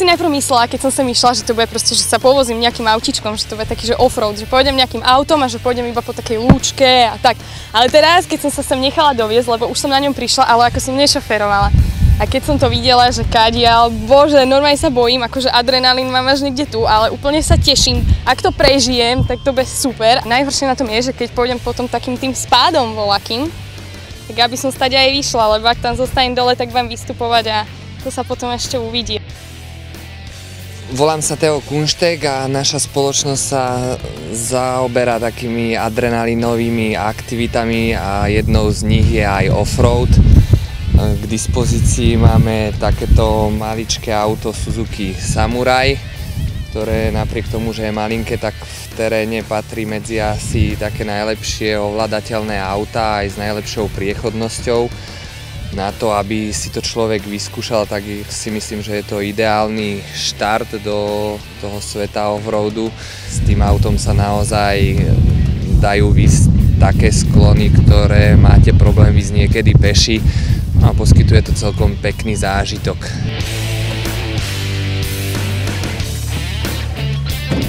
najprv myslela, keď som sem išla, že to bude proste, že sa povozím nejakým autičkom, že to bude taký, že offroad, že pôjdem nejakým autom a že pôjdem iba po takej lúčke a tak. Ale teraz, keď som sa sem nechala doviezť, lebo už som na ňom prišla, ale ako som nešoférovala. A keď som to videla, že kadiaľ, bože, normálne sa bojím, akože adrenalín mám až niekde tu, ale úplne sa teším. Ak to prežijem, tak to bude super. Najhoršie na tom je, že keď pôjdem potom takým tým spádom voľakým, tak aby som stať aj vyšla, lebo ak tam zostanem dole, tak budem vystupovať a to sa potom ešte uvidí. Volám sa Theo Kunštek a naša spoločnosť sa zaoberá takými adrenalinovými aktivitami a jednou z nich je aj offroad. K dispozícii máme takéto maličké auto Suzuki Samurai, ktoré napriek tomu, že je malinké, tak v teréne patrí medzi asi také najlepšie ovládateľné autá aj s najlepšou priechodnosťou. Na to, aby si to človek vyskúšal, tak si myslím, že je to ideálny štart do toho sveta offroadu. S tým autom sa naozaj dajú výsť také sklony, ktoré máte problém výsť niekedy peši. A poskytuje to celkom pekný zážitok.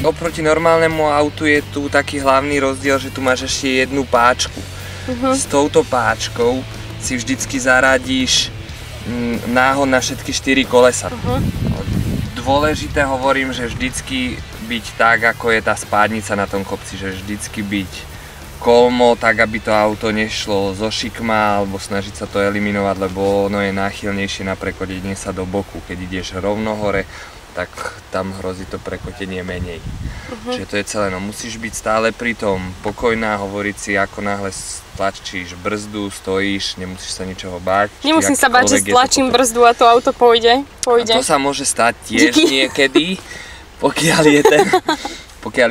Oproti normálnemu autu je tu taký hlavný rozdiel, že tu máš ešte jednu páčku. S touto páčkou si vždycky zaradíš náhon na všetky 4 kolesa. Dôležité hovorím, že vždycky byť tak, ako je tá spádnica na tom kopci, že vždycky byť kolmo, tak aby to auto nešlo zo šikma alebo snažiť sa to eliminovať, lebo ono je náchylnejšie na prekotenie sa do boku. Keď ideš rovno hore, tak tam hrozí to prekotenie menej. Čiže to je celé, no musíš byť stále pri tom pokojná, hovoriť si, ako náhle stlačíš brzdu, stojíš, nemusíš sa ničoho báť. Nemusím sa báť, že stlačím brzdu a to auto pôjde. A to sa môže stať tiež niekedy, pokiaľ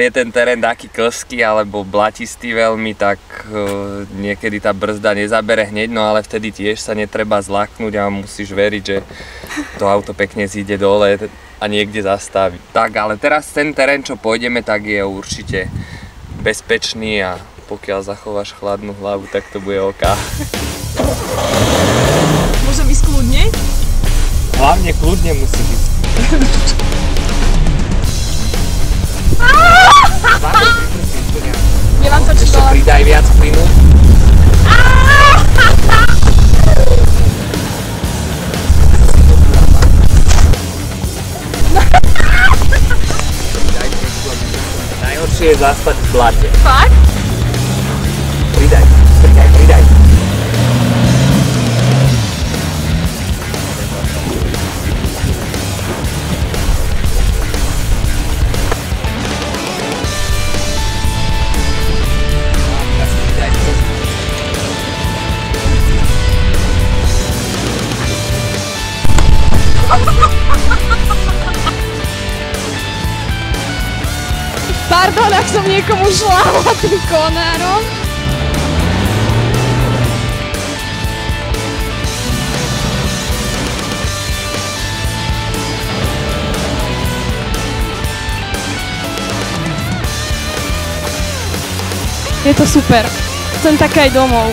je ten terén taký klský alebo blatistý veľmi, tak niekedy tá brzda nezabere hneď, no ale vtedy tiež sa netreba zlaknúť a musíš veriť, že to auto pekne zíde dole a niekde zastaví. Tak, ale teraz ten terén, čo pôjdeme, tak je určite bezpečný a pokiaľ zachováš chladnú hlavu, tak to bude OK. Môžem ísť kľudne? Hlavne kľudne musí byť. Nemám to ešte pridaj viac plynu. Najhoršie je zastať v blate. Fakt? Pridaj. Pardon, ak som niekomu šlála tým konárom. Je to super. Chcem tak aj domov.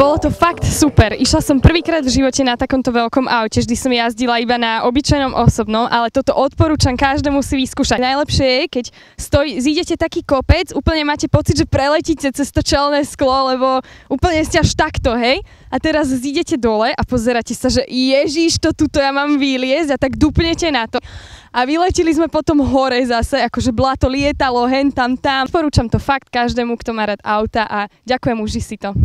Bolo to fakt super. Išla som prvýkrát v živote na takomto veľkom aute. Vždy som jazdila iba na obyčajnom osobnom, ale toto odporúčam každému si vyskúšať. Najlepšie je, keď zídete taký kopec, úplne máte pocit, že preletíte cez to čelné sklo, lebo úplne ste až takto, hej? A teraz zídete dole a pozeráte sa, že ježiš, to tuto ja mám vyliezť a tak dupnete na to. A vyleteli sme potom hore zase, akože blato lietalo hen tam. Odporúčam to fakt každému, kto má rád auta a ďakujem, uži si to.